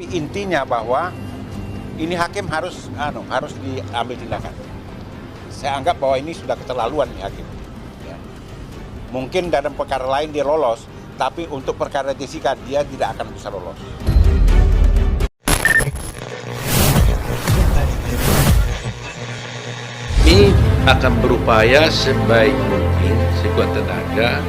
Intinya bahwa ini hakim harus diambil tindakan. Saya anggap bahwa ini sudah keterlaluan nih hakim. Ya. Mungkin dalam perkara lain dia lolos, tapi untuk perkara Jessica dia tidak akan bisa lolos. Kami akan berupaya sebaik mungkin, sekuat tenaga,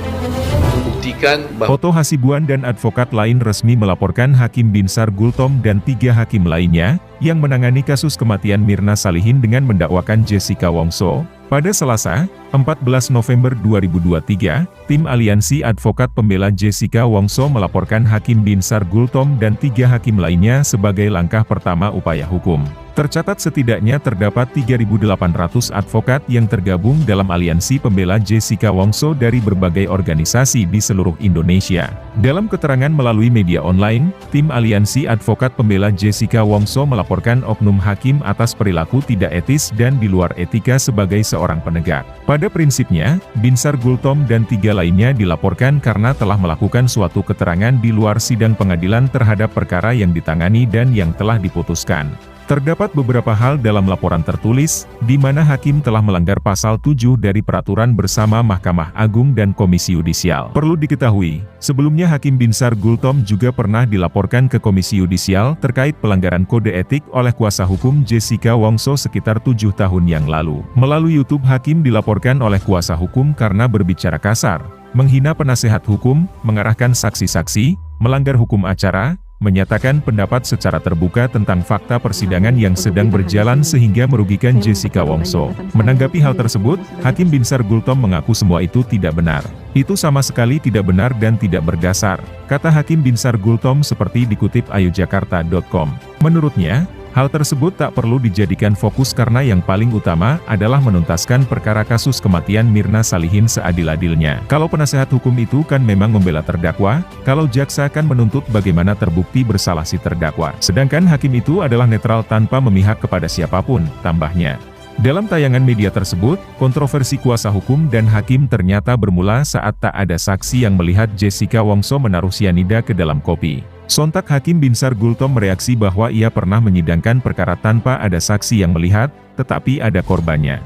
membuktikan bahwa Oto Hasibuan dan advokat lain resmi melaporkan Hakim Binsar Gultom dan 3 hakim lainnya yang menangani kasus kematian Mirna Salihin dengan mendakwakan Jessica Wongso. Pada Selasa, 14 November 2023, tim Aliansi Advokat Pembela Jessica Wongso melaporkan Hakim Binsar Gultom dan 3 hakim lainnya sebagai langkah pertama upaya hukum. Tercatat setidaknya terdapat 3.800 advokat yang tergabung dalam Aliansi Pembela Jessica Wongso dari berbagai organisasi di seluruh Indonesia. Dalam keterangan melalui media online, tim Aliansi Advokat Pembela Jessica Wongso melaporkan oknum hakim atas perilaku tidak etis dan di luar etika sebagai seorang penegak. Pada prinsipnya, Binsar Gultom dan 3 lainnya dilaporkan karena telah melakukan suatu keterangan di luar sidang pengadilan terhadap perkara yang ditangani dan yang telah diputuskan. Terdapat beberapa hal dalam laporan tertulis, di mana hakim telah melanggar pasal 7 dari peraturan bersama Mahkamah Agung dan Komisi Yudisial. Perlu diketahui, sebelumnya Hakim Binsar Gultom juga pernah dilaporkan ke Komisi Yudisial terkait pelanggaran kode etik oleh kuasa hukum Jessica Wongso sekitar 7 tahun yang lalu. Melalui YouTube, Hakim dilaporkan oleh kuasa hukum karena berbicara kasar, menghina penasehat hukum, mengarahkan saksi-saksi, melanggar hukum acara, menyatakan pendapat secara terbuka tentang fakta persidangan yang sedang berjalan sehingga merugikan Jessica Wongso. Menanggapi hal tersebut, Hakim Binsar Gultom mengaku semua itu tidak benar. Itu sama sekali tidak benar dan tidak berdasar, kata Hakim Binsar Gultom seperti dikutip ayujakarta.com. Menurutnya, hal tersebut tak perlu dijadikan fokus karena yang paling utama adalah menuntaskan perkara kasus kematian Mirna Salihin seadil-adilnya. Kalau penasehat hukum itu kan memang membela terdakwa, kalau jaksa kan menuntut bagaimana terbukti bersalah si terdakwa. Sedangkan hakim itu adalah netral tanpa memihak kepada siapapun, tambahnya. Dalam tayangan media tersebut, kontroversi kuasa hukum dan hakim ternyata bermula saat tak ada saksi yang melihat Jessica Wongso menaruh sianida ke dalam kopi. Sontak Hakim Binsar Gultom mereaksi bahwa ia pernah menyidangkan perkara tanpa ada saksi yang melihat, tetapi ada korbannya.